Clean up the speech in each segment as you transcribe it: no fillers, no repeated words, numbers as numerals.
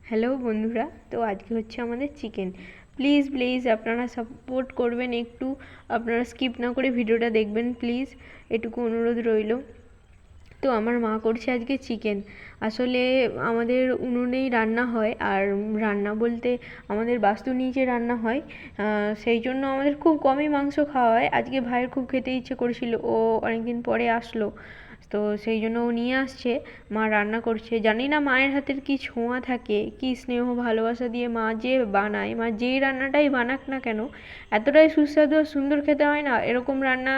Hello বন্ধুরা, তো আজকে হচ্ছে আমাদের চিকেন। প্লিজ প্লিজ আপনারা সাপোর্ট করবেন, একটু আপনারা স্কিপ না করে ভিডিওটা দেখবেন প্লিজ, এটুকু অনুরোধ রইল। তো আমার মা করছে আজকে চিকেন। আসলে আমাদের উনুনেই রান্না হয়, আর রান্না বলতে আমাদের বাস্তুর নিচে রান্না হয়, সেই জন্য আমাদের খুব কমই মাংস খাওয়া হয়। আজকে ভাইয়ের খুব খেতে ইচ্ছে করেছিল, ও অনেকদিন পরে আসলো, তো সেই জন্য ও নিয়ে আসছে। মা রান্না করছে, জানি না মায়ের হাতের কি ছোঁয়া থাকে, কি স্নেহ ভালোবাসা দিয়ে মা যে বানায়, মা যেই রান্নাটাই বানাক না কেন এতটাই সুস্বাদু আর সুন্দর খেতে হয় না। এরকম রান্না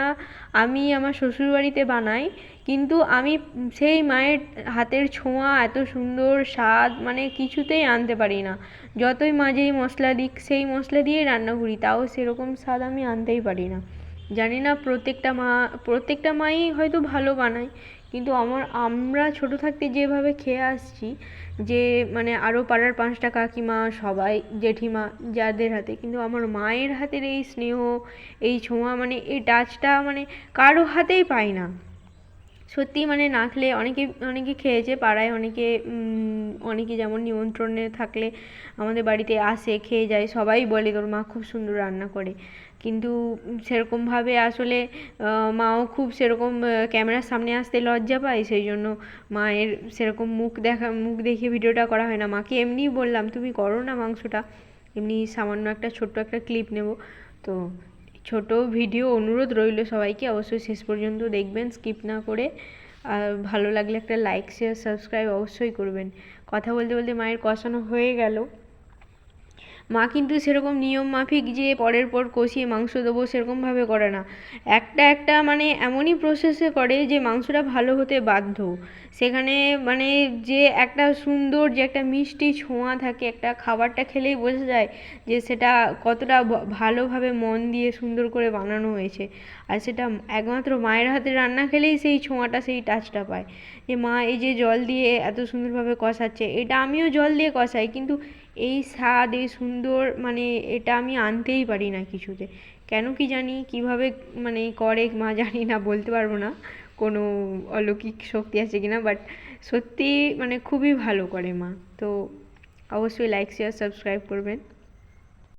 আমি আমার শ্বশুরবাড়িতে বানাই, কিন্তু আমি সেই মায়ের হাতের ছোঁয়া, এত সুন্দর স্বাদ মানে কিছুতেই আনতে পারি না। যতই মা যেই মশলা দিক সেই মশলা দিয়েই রান্না করি, তাও সেরকম স্বাদ আমি আনতেই পারি না। জানি না প্রত্যেকটা মাই হয়তো ভালো বানায়, কিন্তু আমরা ছোট থাকতে যেভাবে খেয়ে আসছি, যে মানে আরও পাড়ার 5টা কাকিমা সবাই, জেঠিমা, যাদের হাতে, কিন্তু আমার মায়ের হাতের এই স্নেহ, এই ছোঁয়া, মানে এই টাচটা মানে কারো হাতেই পাই না। সত্যি মানে না খেলে, অনেকে অনেকে খেয়েছে পাড়ায়, অনেকে যেমন নিমন্ত্রণে থাকলে আমাদের বাড়িতে আসে, খেয়ে যায়, সবাই বলে তোর মা খুব সুন্দর রান্না করে। কিন্তু সেরকমভাবে আসলে মাও খুব সেরকম ক্যামেরার সামনে আসতে লজ্জা পায়, সেই জন্য মায়ের সেরকম মুখ দেখিয়ে ভিডিওটা করা হয় না। মাকে এমনিই বললাম তুমি করো না মাংসটা, এমনি সামান্য একটা ছোট্ট একটা ক্লিপ নেব। তো ছোট ভিডিও, অনুরোধ রইল সবাইকে অবশ্যই শেষ পর্যন্ত দেখবেন স্কিপ না করে। আর ভালো লাগলে একটা লাইক, শেয়ার, সাবস্ক্রাইব অবশ্যই করবেন। কথা বলতে বলতে মায়ের কষানো হয়ে গেল। মা কিন্তু সেরকম নিয়ম মাফিক যে পরের পর কষিয়ে মাংস দেবো সেরকমভাবে করে না। একটা মানে এমনই প্রসেসে করে যে মাংসটা ভালো হতে বাধ্য। সেখানে মানে যে একটা সুন্দর, যে একটা মিষ্টি ছোঁয়া থাকে, একটা খাবারটা খেলেই বোঝা যায় যে সেটা কতটা ভালোভাবে মন দিয়ে সুন্দর করে বানানো হয়েছে। আর সেটা একমাত্র মায়ের হাতে রান্না খেলেই সেই ছোঁয়াটা, সেই টাচটা পায়। যে মা এই যে জল দিয়ে এত সুন্দরভাবে কষাচ্ছে, এটা আমিও জল দিয়ে কষাই, কিন্তু এই স্বাদ, এই সুন্দর মানে এটা আমি আনতেই পারি না কিছুতে। কেন কি জানি, কিভাবে মানে করে মা জানি না, বলতে পারবো না কোনো অলৌকিক শক্তি আছে কিনা, বাট সত্যি মানে খুবই ভালো করে মা। তো অবশ্যই লাইক, শেয়ার, সাবস্ক্রাইব করবেন।